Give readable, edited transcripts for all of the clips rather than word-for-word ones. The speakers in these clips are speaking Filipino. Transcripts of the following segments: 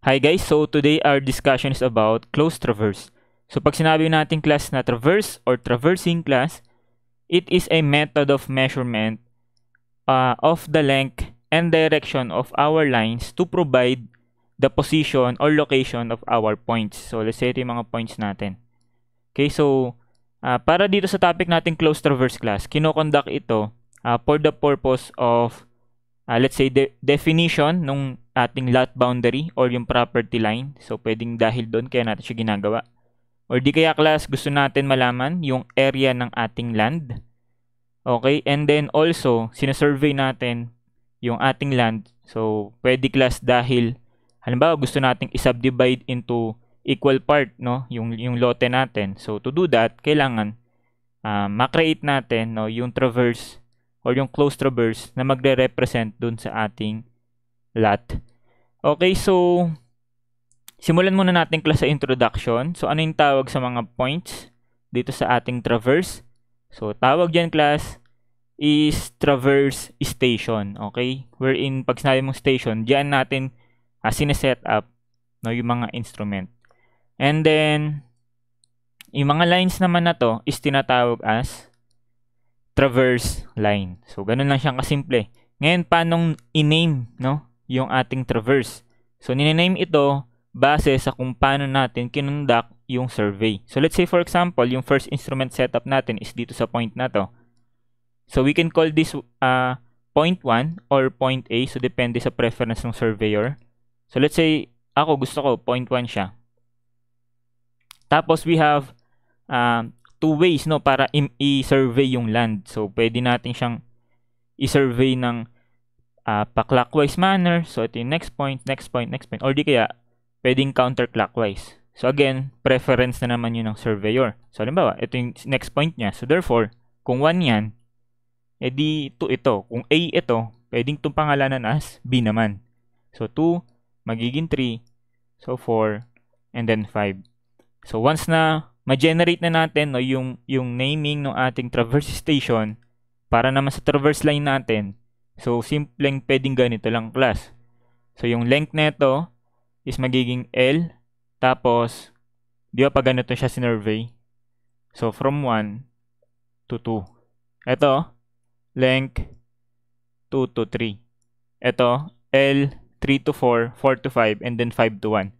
Hi guys, so today our discussion is about closed traverse. So pag sinabi natin class na traverse or traversing class, it is a method of measurement of the length and direction of our lines to provide the position or location of our points. So let's say ito yung mga points natin. Okay, so para dito sa topic natin closed traverse class, kinoconduct ito for the purpose of let's say definition nung ating lot boundary or yung property line. So pwedeng dahil doon kaya natin siya ginagawa. Or di kaya class gusto natin malaman yung area ng ating land. Okay, and then also sinasurvey natin yung ating land. So pwede class dahil halimbawa gusto nating i-subdivide into equal part, no, yung lote natin. So to do that, kailangan ma-create natin, no, yung traverse or yung closed traverse na magre-represent dun sa ating lot. Okay, so simulan muna natin class sa introduction. So ano yung tawag sa mga points dito sa ating traverse? So tawag dyan class is traverse station. Okay, wherein pag sinabi mong station, dyan natin sineset up, no, yung mga instrument. And then yung mga lines naman na to is tinatawag as traverse line. So, ganun lang siyang kasimple. Ngayon, paano i-name, no, yung ating traverse? So, ninename ito base sa kung paano natin kinonduct yung survey. So, let's say for example, yung first instrument setup natin is dito sa point na to. So, we can call this point 1 or point A. So, depende sa preference ng surveyor. So, let's say, ako gusto ko point 1 siya. Tapos, we have two ways, no, para i-survey yung land. So pwede natin siyang i-survey ng pa-clockwise manner. So ito yung next point, next point, next point. Or di kaya pwedeng counterclockwise. So again, preference na naman yun ng surveyor. So halimbawa, ito yung next point niya. So therefore, kung 1 yan, edi 2 ito. Kung A ito, pwedeng itong pangalanan as B naman. So 2, magiging 3. So 4, and then 5. So once na ma-generate na natin, no, yung naming ng ating traverse station para naman sa traverse line natin. So simpleng pwedeng ganito lang class. So yung length nito is magiging L, tapos di ba pag ganito siya sinurvey? So from 1 to 2. Ito, length 2 to 3. Ito, L 3 to 4, 4 to 5, and then 5 to 1.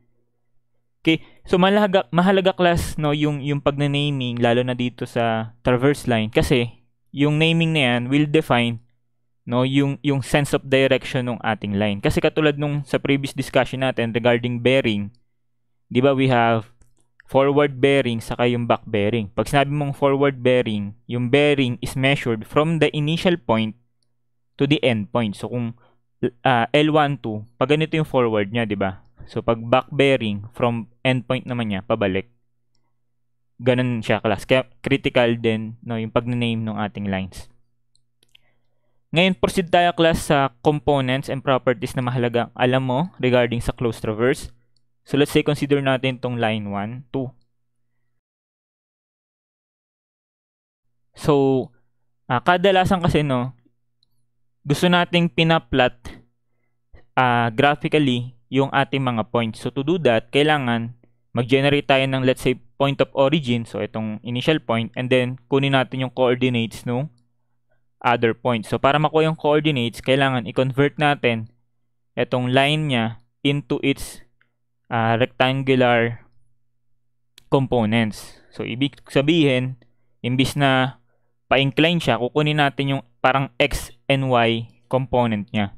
Okay, so mahalaga class, no, yung pagna-naming lalo na dito sa traverse line kasi yung naming na yan will define, no, yung sense of direction ng ating line. Kasi katulad nung sa previous discussion natin regarding bearing, 'di ba, we have forward bearing saka yung back bearing. Pag sinabi mong forward bearing, yung bearing is measured from the initial point to the end point. So kung L12, pag ganito yung forward niya, 'di ba? So, pag back bearing, from endpoint naman niya, pabalik. Ganun siya, class. Kaya critical din, no, yung pag-name ng ating lines. Ngayon, proceed tayo, class, sa components and properties na mahalagang alam mo regarding sa closed traverse. So, let's say, consider natin itong line 1, 2. So, kadalasan kasi, no, gusto nating pinaplot graphically yung ating mga points. So to do that, kailangan mag-generate tayo ng, let's say, point of origin. So itong initial point, and then kunin natin yung coordinates ng other point. So para makuha yung coordinates, kailangan i-convert natin itong line niya into its rectangular components. So ibig sabihin, imbis na pa-incline siya, kukunin natin yung parang x and y component niya.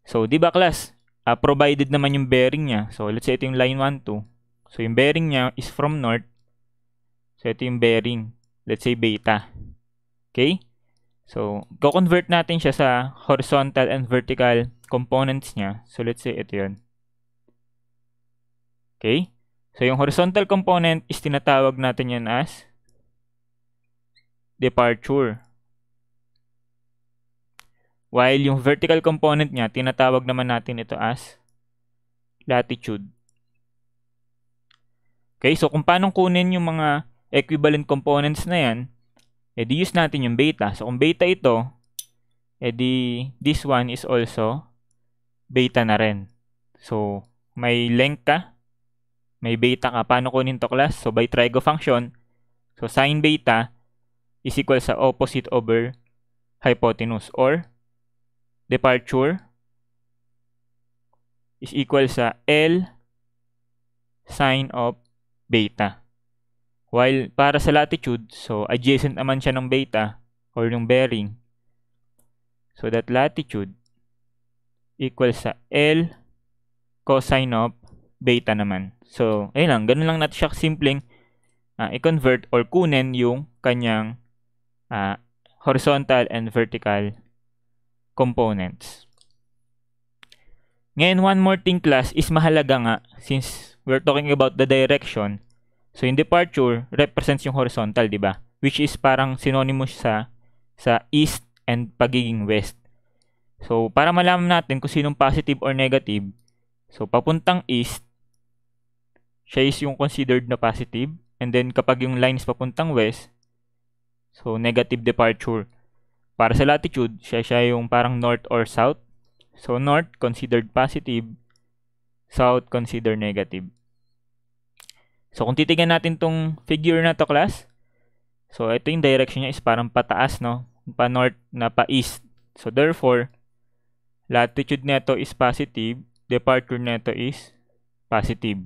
So di ba class, provided naman yung bearing niya. So, let's say ito yung line 1, 2. So, yung bearing niya is from north. So, ito yung bearing. Let's say beta. Okay? So, go-convert natin siya sa horizontal and vertical components niya. So, let's say ito yun. Okay? So, yung horizontal component is tinatawag natin yan as departure. While yung vertical component niya, tinatawag naman natin ito as latitude. Okay, so kung paano kunin yung mga equivalent components na yan, edi use natin yung beta. So kung beta ito, edi this one is also beta na rin. So may length ka, may beta ka. Paano kunin to class? So by trigo function, so sine beta is equal sa opposite over hypotenuse, or departure is equal sa L sine of beta. While para sa latitude, so adjacent naman siya ng beta or yung bearing. So that latitude equals sa L cosine of beta naman. So, ayun lang. Ganun lang natin siya simpleng i-convert or kunin yung kanyang horizontal and vertical components. Ngayon, one more thing class is mahalaga nga since we're talking about the direction. So, yung departure represents yung horizontal, di ba? Which is parang synonymous sa east and pagiging west. So, para malaman natin kung sinong positive or negative, so papuntang east, siya is yung considered na positive. And then, kapag yung line is papuntang west, so negative departure. Para sa latitude, siya yung parang north or south. So, north considered positive, south considered negative. So, kung titignan natin tong figure na to class, so ito yung direction niya is parang pataas, no? Pa north na pa east. So, therefore, latitude neto is positive, departure neto is positive.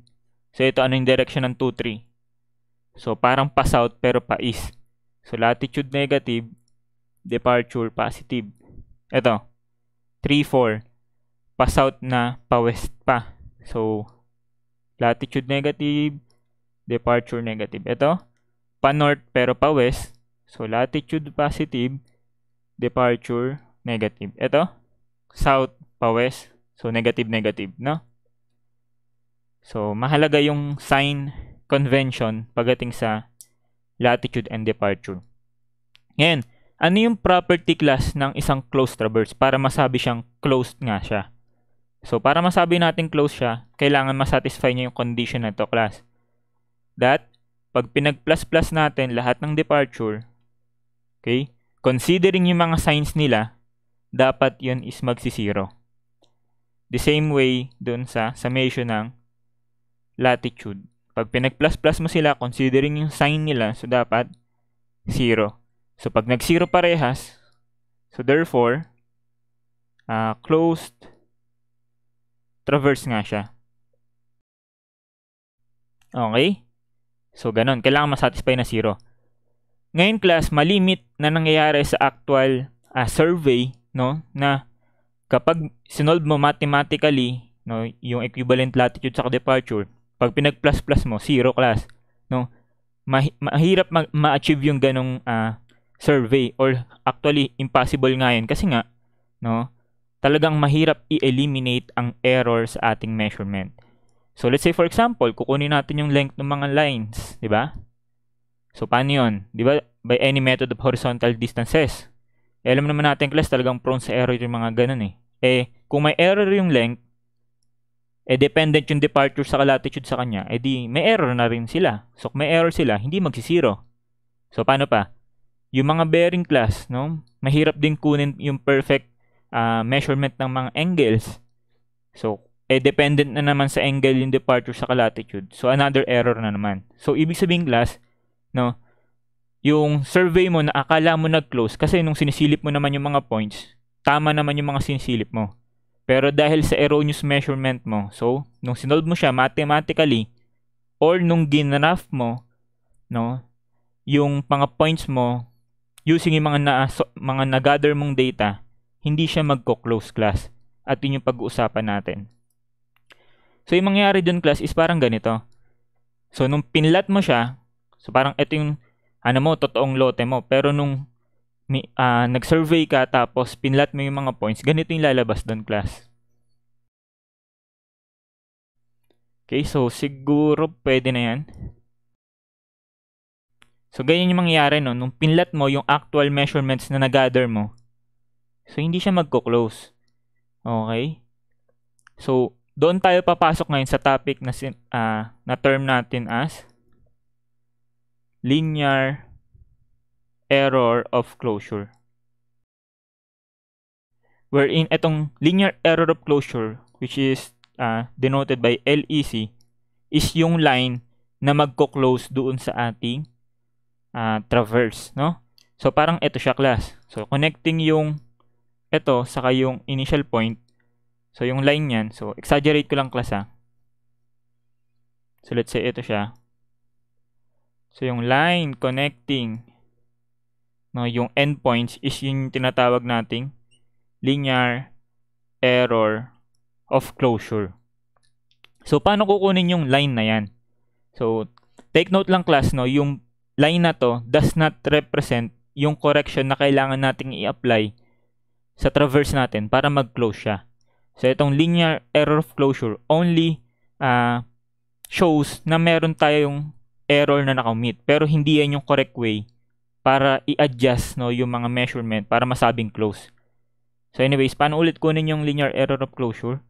So, ito ano yung direction ng 2, 3? So, parang pa south pero pa east. So, latitude negative, departure positive. Ito, 3, 4. Pa south na pa west pa. So, latitude negative, departure negative. Ito, pa north pero pa west. So, latitude positive, departure negative. Ito, south pa west. So, negative, negative, no? So, mahalaga yung sign convention pagdating sa latitude and departure. Ngayon, ano yung property class ng isang closed traverse para masabi siyang closed nga siya? So, para masabi natin closed siya, kailangan masatisfy niya yung condition na ito, class. That, pag pinag-plus-plus natin lahat ng departure, okay, considering yung mga signs nila, dapat yun is magsisiro. The same way dun sa summation ng latitude. Pag pinag-plus-plus mo sila, considering yung sign nila, so dapat 0. So, pag nag-0 parehas, so therefore, closed traverse nga siya. Okay? So, ganun. Kailangan masatisfy na 0. Ngayon, class, malimit na nangyayari sa actual survey, no, na kapag sinolve mo mathematically, no, yung equivalent latitude sa departure, pag pinag-plus-plus mo, 0, class, no, mahirap ma-achieve yung ganong survey, or actually impossible nga yun kasi nga, no, talagang mahirap i-eliminate ang error sa ating measurement. So, let's say for example, kukunin natin yung length ng mga lines, di ba? So, paano yun? Di ba? By any method of horizontal distances. Alam naman natin, class, talagang prone sa error yung mga ganun eh. Kung may error yung length, dependent yung departure sa latitude sa kanya, di may error na rin sila. So, kung may error sila, hindi magsisiro. So, paano pa? Yung mga bearing, class, no? Mahirap din kunin yung perfect measurement ng mga angles. So, dependent na naman sa angle yung departure sa latitude. So, another error na naman. So, ibig sabihin, class, no, yung survey mo na akala mo nag-close kasi nung sinisilip mo naman yung mga points, tama naman yung mga sinisilip mo. Pero dahil sa erroneous measurement mo, so, nung sinolve mo siya mathematically, or nung ginraph mo, no, yung mga points mo, using yung mga na-gather mong data, hindi siya magko-close, class. At yun yung pag-uusapan natin. So, yung mangyayari dun, class, is parang ganito. So, nung pinlat mo siya, so parang ito yung, totoong lote mo. Pero nung nag-survey ka, tapos pinlat mo yung mga points, ganito yung lalabas dun, class. Okay, so siguro pwede na yan. So, ganyan yung mangyayari, no? Nung pinlat mo yung actual measurements na na-gather mo, so, hindi siya magko-close. Okay? So, doon tayo papasok ngayon sa topic na term natin as linear error of closure. Wherein itong linear error of closure, which is denoted by LEC is yung line na magko-close doon sa ating traverse, no? So parang ito siya, class. So connecting yung ito saka yung initial point. So yung line niyan, so exaggerate ko lang, class, ha. So let's say ito siya. So yung line connecting, no, yung endpoints is yung tinatawag nating linear error of closure. So paano kukunin yung line na yan? So take note lang, class, no, yung line na to does not represent yung correction na kailangan nating i-apply sa traverse natin para mag-close siya. So itong linear error of closure only shows na meron tayong error na nakamit, pero hindi yan yung correct way para i-adjust, no, yung mga measurement para masabing close. So anyways, paano ulit kunin yung linear error of closure?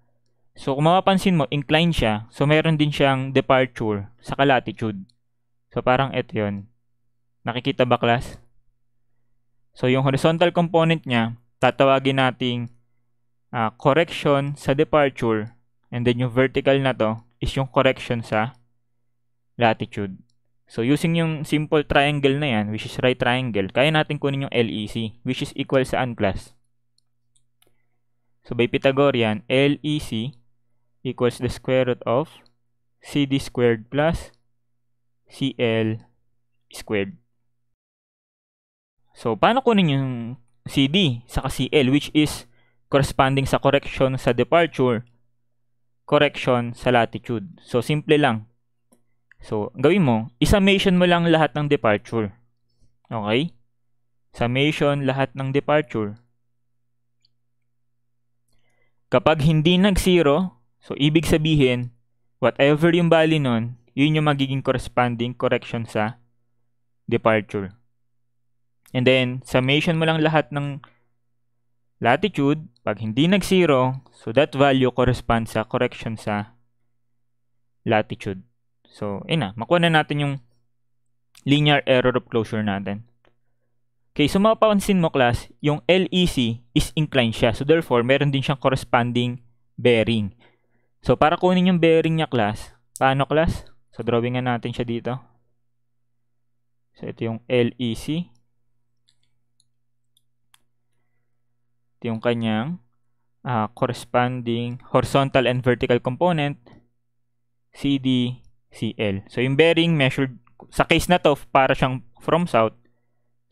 So kung mapapansin mo, inclined siya. So meron din siyang departure sa latitude. So parang ito yun. Nakikita ba, class? So yung horizontal component niya, tatawagin nating correction sa departure, and then yung vertical na to is yung correction sa latitude. So using yung simple triangle na yan, which is right triangle, kaya natin kunin yung LEC, which is equal saan, class? So by Pythagorean, LEC equals the square root of CD squared plus CL squared. So paano kunin yung CD saka CL, which is corresponding sa correction sa departure, correction sa latitude? So simple lang. So gawin mo, i-summation mo lang lahat ng departure. Okay? Summation lahat ng departure. Kapag hindi nag-zero, so ibig sabihin, whatever yung value nun, yun yung magiging corresponding correction sa departure. And then, summation mo lang lahat ng latitude. Pag hindi nag-zero, so that value corresponds sa correction sa latitude. So, makuha na natin yung linear error of closure natin. Okay, so mapapansin mo, class, yung LEC is inclined siya. So, therefore, meron din siyang corresponding bearing. So, para kunin yung bearing niya, class, paano, class? So, drawingan natin siya dito. So, ito yung LEC. Ito yung kanyang corresponding horizontal and vertical component, CD, CL. So, yung bearing measured, sa case na to, para siyang from south.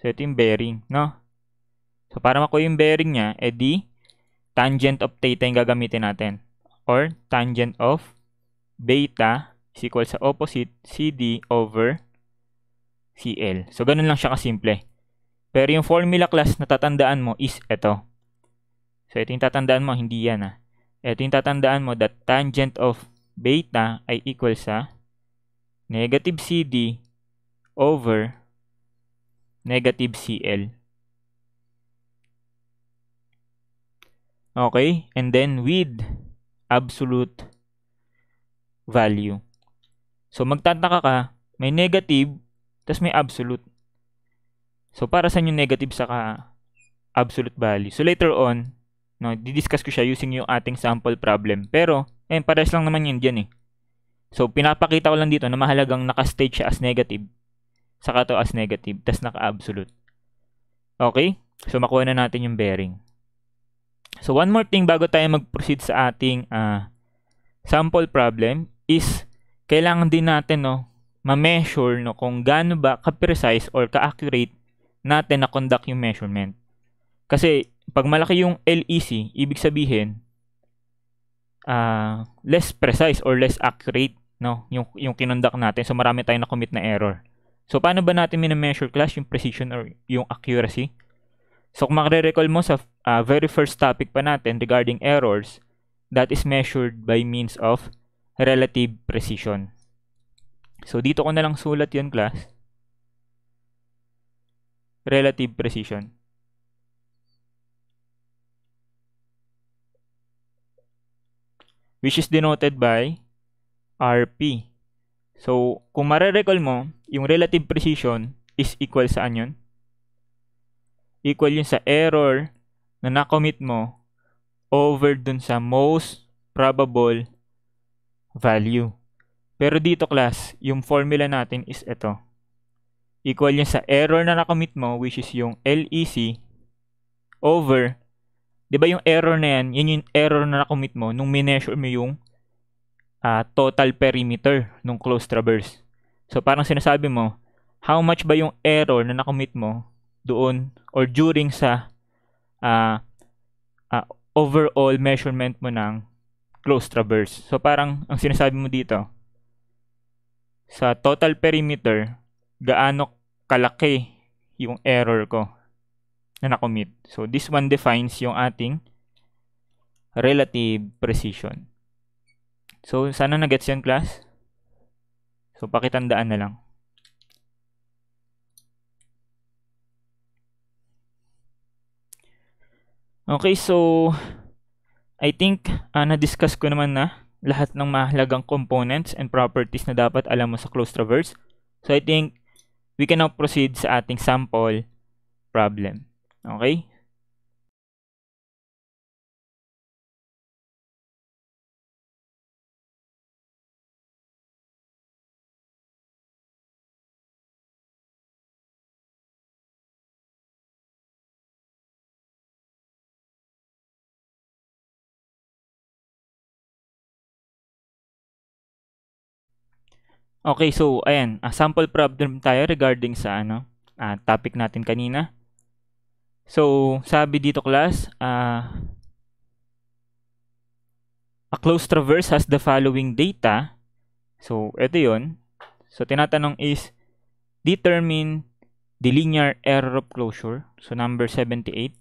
So, ito yung bearing, no? So, para makuha yung bearing niya, edi tangent of theta yung gagamitin natin. Or tangent of beta is equal sa opposite CD over CL. So, ganun lang siya kasimple. Pero yung formula, class, na tatandaan mo is ito. So, ito yung tatandaan mo, hindi yan, Ito yung tatandaan mo that tangent of beta ay equal sa negative CD over negative CL. Okay? And then with absolute value. So, magtataka ka, may negative, tas may absolute. So, para saan yung negative saka absolute value? So, later on, didiscuss ko siya using yung ating sample problem. Pero, pares lang naman yun dyan, So, pinapakita ko lang dito na mahalagang naka-state siya as negative. Saka to as negative, tas naka-absolute. Okay? So, makuha na natin yung bearing. So, one more thing bago tayo mag-proceed sa ating sample problem is kailangan din natin, ma-measure, kung gaano ba ka-precise or ka-accurate natin na conduct yung measurement. Kasi, pag malaki yung LEC, ibig sabihin, less precise or less accurate, yung kinonduct natin. So, marami tayong na-commit na error. So, paano ba natin mina-measure, class, yung precision or yung accuracy? So, kung makare-recall mo sa very first topic pa natin regarding errors, that is measured by means of relative precision. So, dito ko na lang sulat yun, class. Relative precision. Which is denoted by RP. So, kung mare-recall mo, yung relative precision is equal saan yun? Equal yun sa error na na-commit mo over dun sa most probable value. Pero dito class, yung formula natin is ito. Equal yun sa error na nakomit mo, which is yung LEC over, di ba yung error na yan, yun yung error na nakomit mo nung mineasure mo yung total perimeter nung closed traverse. So parang sinasabi mo, how much ba yung error na nakomit mo doon or during sa overall measurement mo ng closed traverse. So parang ang sinasabi mo dito, sa total perimeter, gaano kalaki yung error ko na nakomit. So this one defines yung ating relative precision. So sana na-gets yan class? So pakitandaan na lang. Okay, so I think na-discuss ko naman na lahat ng mahalagang components and properties na dapat alam mo sa closed traverse. So I think we can now proceed sa ating sample problem. Okay? Okay, so ayan, sample problem tayo regarding sa topic natin kanina. So, sabi dito class, a closed traverse has the following data. So, ito yun. So, tinatanong is, determine the linear error of closure. So, number 78.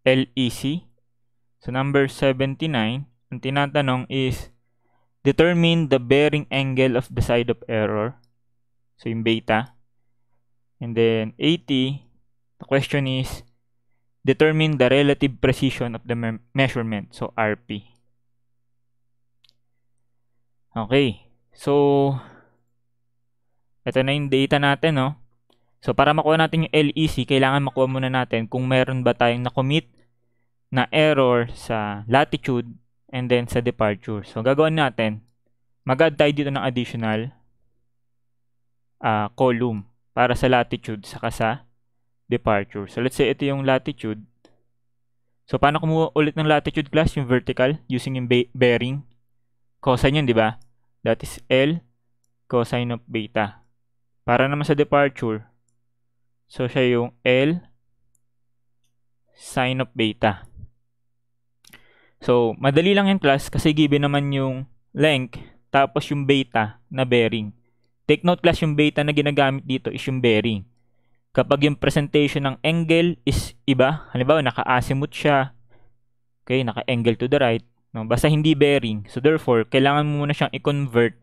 LEC. So, number 79, ang tinatanong is, determine the bearing angle of the side of error. So, yung beta. And then, 80, the question is, determine the relative precision of the measurement. So, RP. Okay. So, ito na yung data natin, no? So, para makuha natin yung LEC, kailangan makuha muna natin kung meron ba tayong na-commit na error sa latitude and then sa departure. So, gagawin natin, mag-add tayo dito ng additional column para sa latitude saka sa departure. So, let's say ito yung latitude. So, paano kumuha ulit ng latitude class? Yung vertical, using yung bearing. Cosine yun, di ba? That is L cosine of beta. Para naman sa departure, so siya yung L sine of beta. So, madali lang yung class kasi given naman yung length tapos yung beta na bearing. Take note class, yung beta na ginagamit dito is yung bearing. Kapag yung presentation ng angle is iba, halimbawa naka-azimuth siya, okay, naka-angle to the right, no? Basta hindi bearing. So, therefore, kailangan mo muna siyang i-convert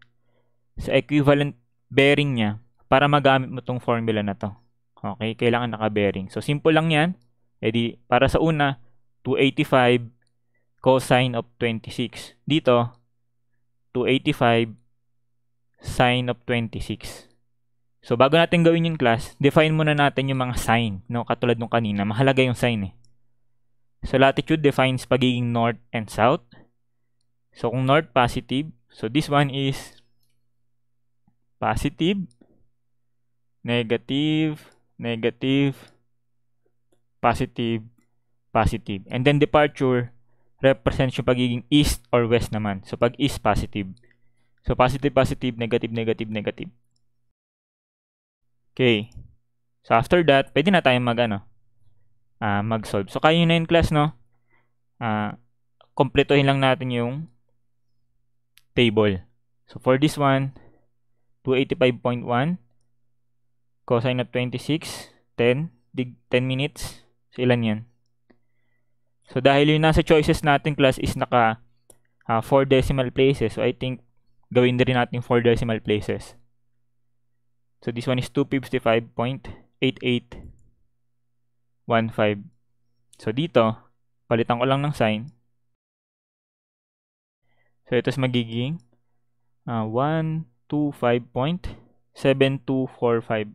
sa equivalent bearing niya para magamit mo tong formula na to. Okay, kailangan naka-bearing. So, simple lang yan. Edi, para sa una, 285 cosine of 26. Dito, 285 sine of 26. So, bago natin gawin yung class, define muna natin yung mga sign. No? Katulad nung kanina, mahalaga yung sign eh. So, latitude defines pagiging north and south. So, kung north, positive. So, this one is positive, negative, negative, positive, positive. And then departure represents yung pagiging east or west naman. So pag east, positive. So positive, positive, negative, negative, negative. Okay. So after that, pwede na tayong mag-solve. So kaya na yun class, no? Kompletuhin lang natin yung table. So for this one, 285.1 cosine of 26, 10 minutes. So ilan yan? So dahil yung nasa choices natin class is naka 4 decimal places. So I think gawin na rin natin 4 decimal places. So this one is 255.8815. So dito, palitan ko lang ng sign. So ito is magiging 125.7245.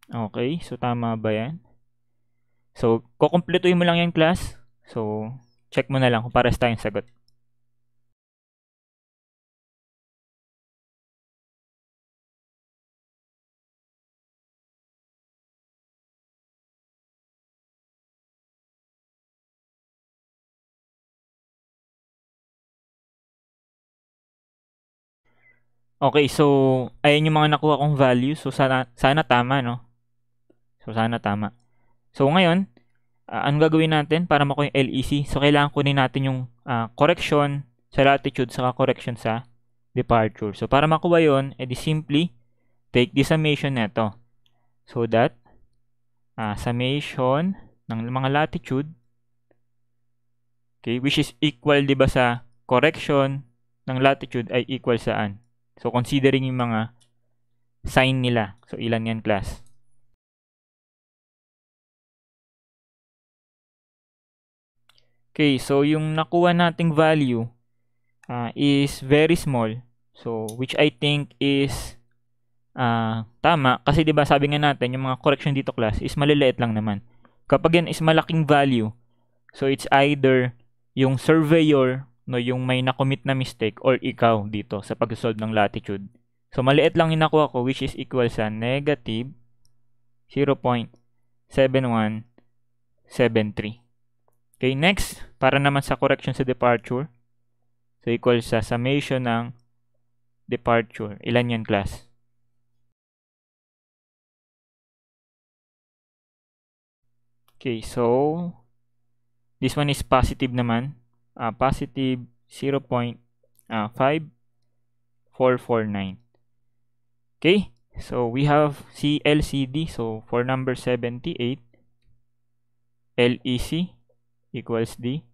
Okay, so tama ba yan? So, kukumpletuhin mo lang yung class. So, check mo na lang kung pares tayong sagot. Okay, so ayan yung mga nakuha kong value. So sana tama, no? So sana tama. So ngayon, anong gagawin natin para makuha yung LEC? So kailangan kunin natin yung correction sa latitude saka correction sa departure. So para makuha yon, edi simply take the summation neto. So that summation ng mga latitude, okay, which is equal, di ba, sa correction ng latitude ay equal saan? So considering yung mga sign nila. So ilan yan, class? Okay, so yung nakuha nating value is very small. So which I think is tama kasi 'di ba sabi nga natin yung mga correction dito, class, is maliliit lang naman. Kapag yan is malaking value, so it's either yung surveyor, no, yung may na-commit na mistake, or ikaw dito sa pag-solve ng latitude. So maliit lang yung nakuha ko, which is equal sa negative 0.7173. Okay, next, para naman sa correction sa departure, so equal sa summation ng departure. Ilan yan, class? Okay, so this one is positive naman. Positive 0.5449. Okay, so we have CLCD. So for number 78, LEC equals D.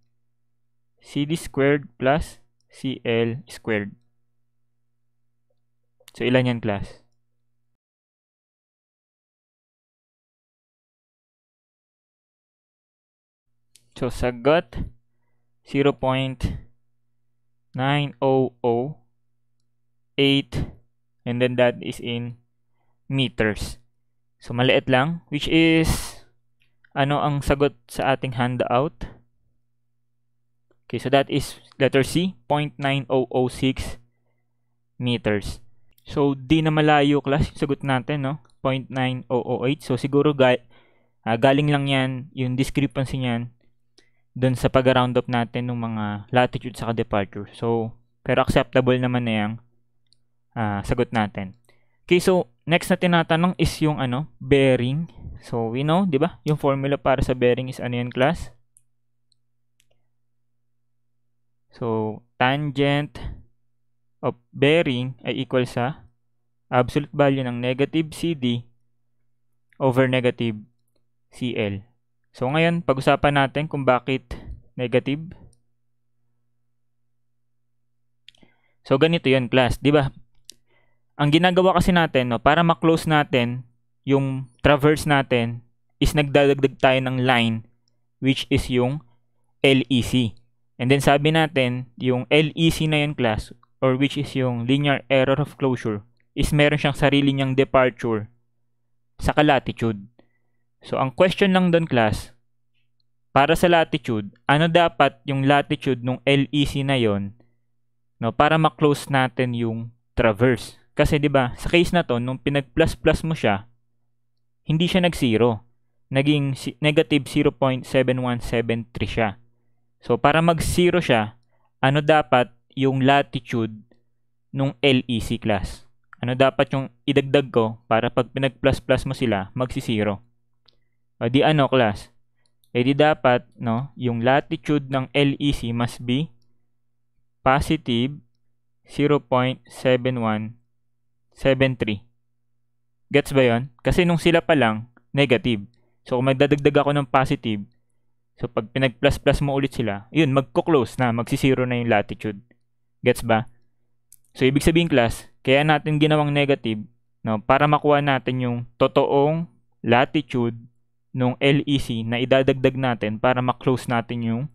CD squared plus CL squared. So ilan yan, class? So sagot 0.9008, and then that is in meters. So maliit lang, which is ano ang sagot sa ating handout? Okay, so that is letter C, 0.9006 meters. So di na malayo, class, yung sagot natin, no? 0.9008. So siguro galing lang yan, yung discrepancy niyan dun sa pag-round up natin ng mga latitude sa departure. So, pero acceptable naman na yung sagot natin. Okay, so next na tinatanong is yung bearing. So, we know, di ba? Yung formula para sa bearing is ano yan, class? So, tangent of bearing ay equal sa absolute value ng negative CD over negative CL. So, ngayon, pag-usapan natin kung bakit negative. So, ganito yun, class. Di ba? Ang ginagawa kasi natin, no, para ma-close natin yung traverse natin is nagdadagdag tayo ng line, which is yung LEC. And then sabi natin, yung LEC na yun, class, or which is yung linear error of closure, is meron siyang sarili niyang departure sa latitude. So, ang question lang doon, class, para sa latitude, ano dapat yung latitude ng LEC na yon, no, para ma-close natin yung traverse? Kasi 'di ba, sa case na to, nung pinag-plus-plus mo siya, hindi siya nag-zero. Naging negative 0.7173 siya. So, para mag-zero siya, ano dapat yung latitude nung LEC, class? Ano dapat yung idagdag ko para pag pinag-plus-plus mo sila, magsi-zero? O di ano, class? E di dapat, no, yung latitude ng LEC must be positive 0.7173. Gets ba yon? Kasi nung sila pa lang, negative. So, kung magdadagdag ako ng positive, so pag pinag-plus-plus mo ulit sila, yun, magko-close na, magsi-zero na yung latitude. Gets ba? So, ibig sabihin, class, kaya natin ginawang negative, no, para makuha natin yung totoong latitude nung LEC na idadagdag natin para ma-close natin yung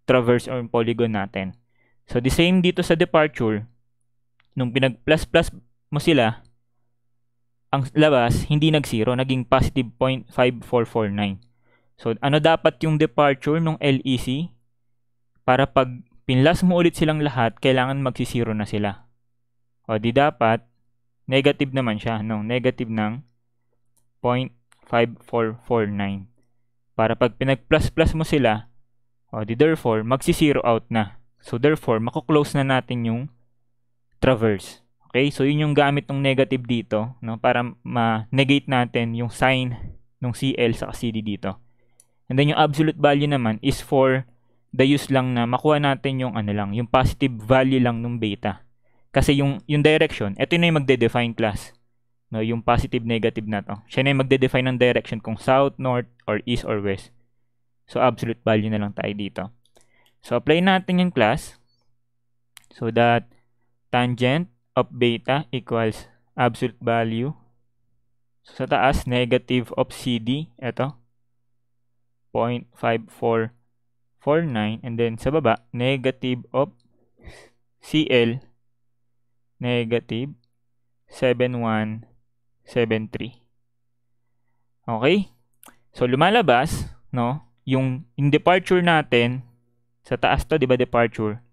traverse or polygon natin. So, the same dito sa departure, nung pinag-plus-plus mo sila, ang labas, hindi nag-zero, naging positive 0.5449. So, ano dapat yung departure ng LEC? Para pag pinlas mo ulit silang lahat, kailangan magsisiro na sila. O, di dapat, negative naman siya, no? Negative ng 0.5449. Para pag pinag-plus-plus mo sila, o, di therefore, magsisiro out na. So, therefore, mako-close na natin yung traverse. Okay? So, yun yung gamit ng negative dito, no? Para ma-negate natin yung sign ng CL sa CD dito. And then, yung absolute value naman is for the use lang na makuha natin yung ano lang, yung positive value lang ng beta. Kasi yung direction, ito na yung magde-define class. No, yung positive negative na to. Siya na yung magde-define ng direction kung south, north, or east, or west. So, absolute value na lang tayo dito. So, apply natin yung class. So, that tangent of beta equals absolute value. So, sa taas, negative of CD. Ito. 0.5449. And then, sa baba, negative of CL. Negative 7173. Okay? So, lumalabas, no? Yung departure natin, sa taas to, di ba, departure,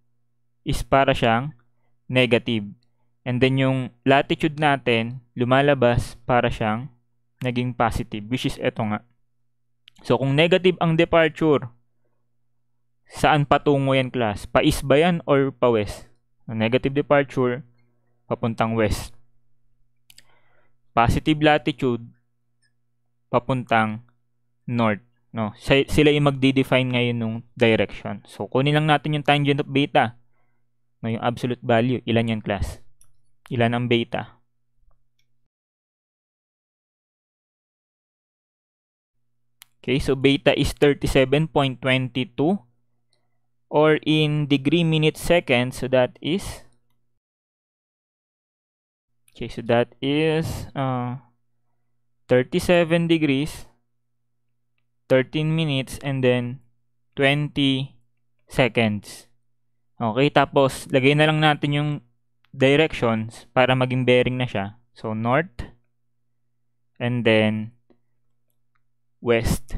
is para siyang negative. And then, yung latitude natin, lumalabas para siyang naging positive, which is eto nga. So, kung negative ang departure, saan patungo yan, class? Pa-east ba yan or pa-west? Negative departure, papuntang west. Positive latitude, papuntang north. No? Sila yung magde-define ngayon ng direction. So, kunin lang natin yung tangent of beta. No, yung absolute value. Ilan yan, class? Ilan ang beta? Okay, so beta is 37.22 or in degree, minutes, seconds. So, that is 37 degrees, 13 minutes, and then 20 seconds. Okay, tapos lagay na lang natin yung directions para maging bearing na siya. So, north, and then west.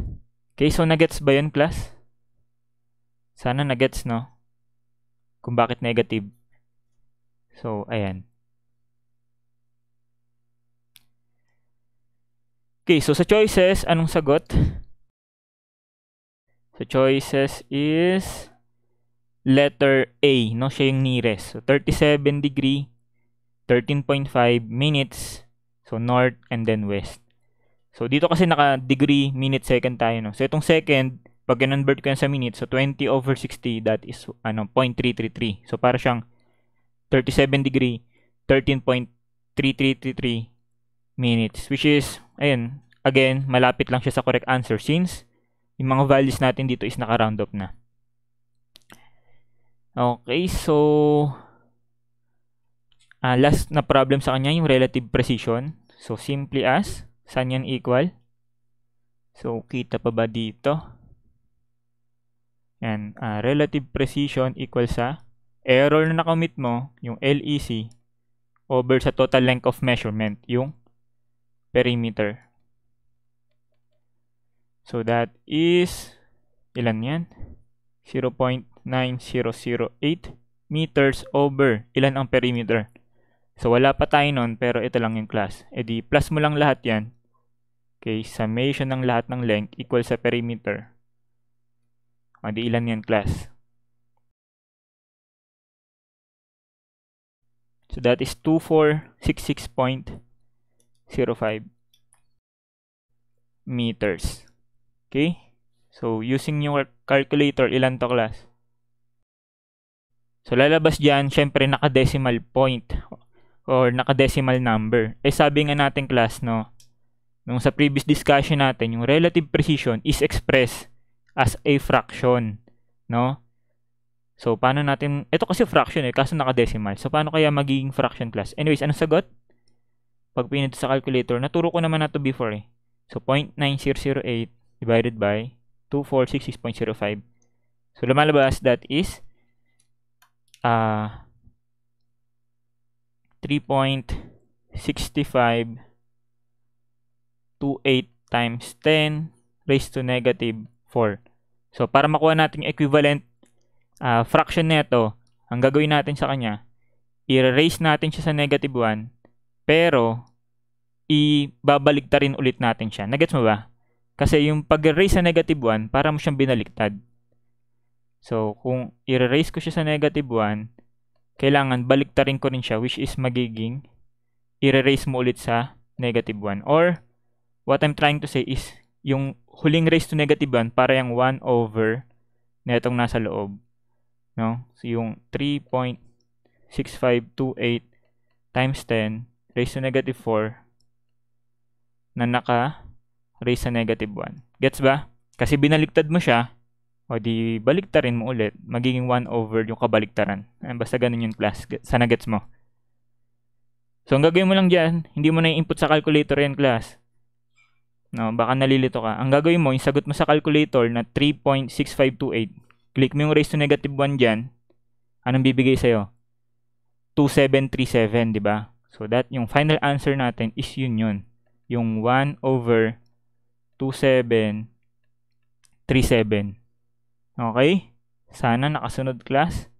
Okay, so nagets ba yun, class? Sana nagets, no? Kung bakit negative. So, ayan. Okay, so sa choices, anong sagot? Sa choices is letter A, no? Siya yung nearest. So, 37 degree, 13.5 minutes. So, north and then west. So, dito kasi naka-degree, minute, second tayo, no? So, itong second, pag convert ko yan sa minutes, so 20/60, that is 0.333. So, para siyang 37 degree, 13.3333 minutes. Which is, ayun, again, malapit lang siya sa correct answer since yung mga values natin dito is naka-round up na. Okay, so last na problem sa kanya, yung relative precision. So, simply as, saan yan equal? So, kita pa ba dito? Yan, relative precision equal sa error na nakamit mo, yung LEC, over sa total length of measurement, yung perimeter. So, that is, ilan yan? 0.9008 meters over, ilan ang perimeter? So, wala pa tayo nun, pero ito lang yung class. E di, plus mo lang lahat yan. Okay, summation ng lahat ng length equal sa perimeter. O di, ilan yan, class? So, that is 2466.05 meters. Okay? So, using your calculator, ilan to, class? So, lalabas dyan, syempre, naka-decimal point or naka-decimal number. Eh, sabi nga natin, class, no? Nung sa previous discussion natin, yung relative precision is expressed as a fraction, no? So, paano natin, ito kasi fraction kaso naka-decimal. So, paano kaya magiging fraction, class? Anyways, anong sagot? Pag pinito sa calculator, naturo ko naman na to before So, 0.9008 divided by 2466.05. So, lumalabas, that is 3.6528 times 10 raised to negative 4. So, para makuha natin yung equivalent fraction nito, ang gagawin natin sa kanya, i-raise natin siya sa negative 1, pero ibabaligtarin ulit natin siya. Nagets mo ba? Kasi yung pag-raise sa negative 1, para mo siyang binaliktad. So, kung i-raise ko siya sa negative 1, kailangan baliktarin ko rin siya, which is magiging i-raise mo ulit sa negative 1. Or, what I'm trying to say is, yung huling raise to negative 1, para yung 1 over na itong nasa loob. No? So, yung 3.6528 times 10 raised to negative 4 na naka-raise sa negative 1. Gets ba? Kasi binaliktad mo siya, o di baliktarin mo ulit, magiging 1 over yung kabaliktaran. Basta ganun yung class. Sana gets mo. So, ang gagawin mo lang dyan, hindi mo na i-input sa calculator yan, class. No, baka nalilito ka. Ang gagawin mo, yung sagot mo sa calculator na 3.6528. Click mo yung raise to negative 1 dyan. Anong bibigay sa'yo? 2737, di ba? So, yung final answer natin is yun. Yung 1 over 2737. Okay? Sana nakasunod, class.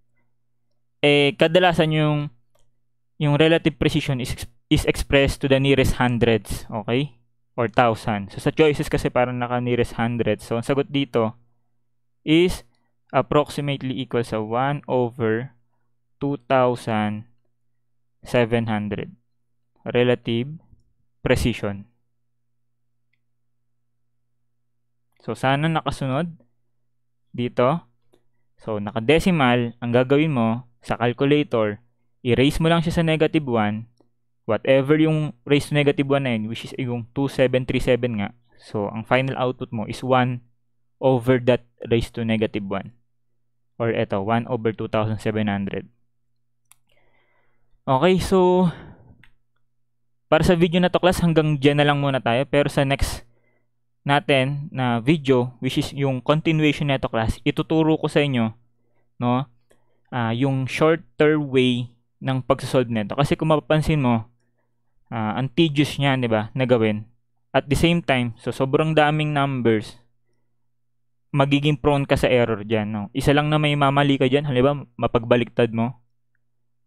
Kadalasan yung relative precision is expressed to the nearest hundreds, okay? Or thousand. So, sa choices kasi parang naka-nearest hundreds. So, ang sagot dito is approximately equal sa 1 over 2,700. Relative precision. So, sana nakasunod dito. So, naka-decimal, ang gagawin mo sa calculator, i-raise mo lang siya sa negative 1. Whatever yung raise to negative 1 na yun, which is yung 2737 nga. So, ang final output mo is 1 over that raised to negative 1. Or eto, 1 over 2,700. Okay, so, para sa video na to, class, hanggang dyan na lang muna tayo. Pero sa next natin na video, which is yung continuation nito, class, ituturo ko sa inyo, no, yung shorter way ng pagsasolve nito. Kasi kung mapapansin mo, ang tedious niya, di ba, na gawin. At the same time, so sobrang daming numbers, magiging prone ka sa error dyan. No? Isa lang na may mamali ka dyan, halimbawa, mapagbaliktad mo,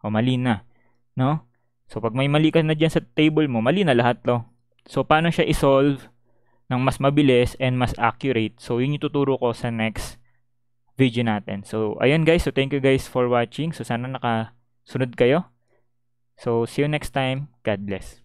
o mali na. No? So, pag may mali ka na dyan sa table mo, mali na lahat to. So, paano siya isolve ng mas mabilis and mas accurate? So, yun yung tuturo ko sa next video natin. So, ayun guys. So, thank you guys for watching. So, sana nakasunod kayo. So, see you next time. God bless.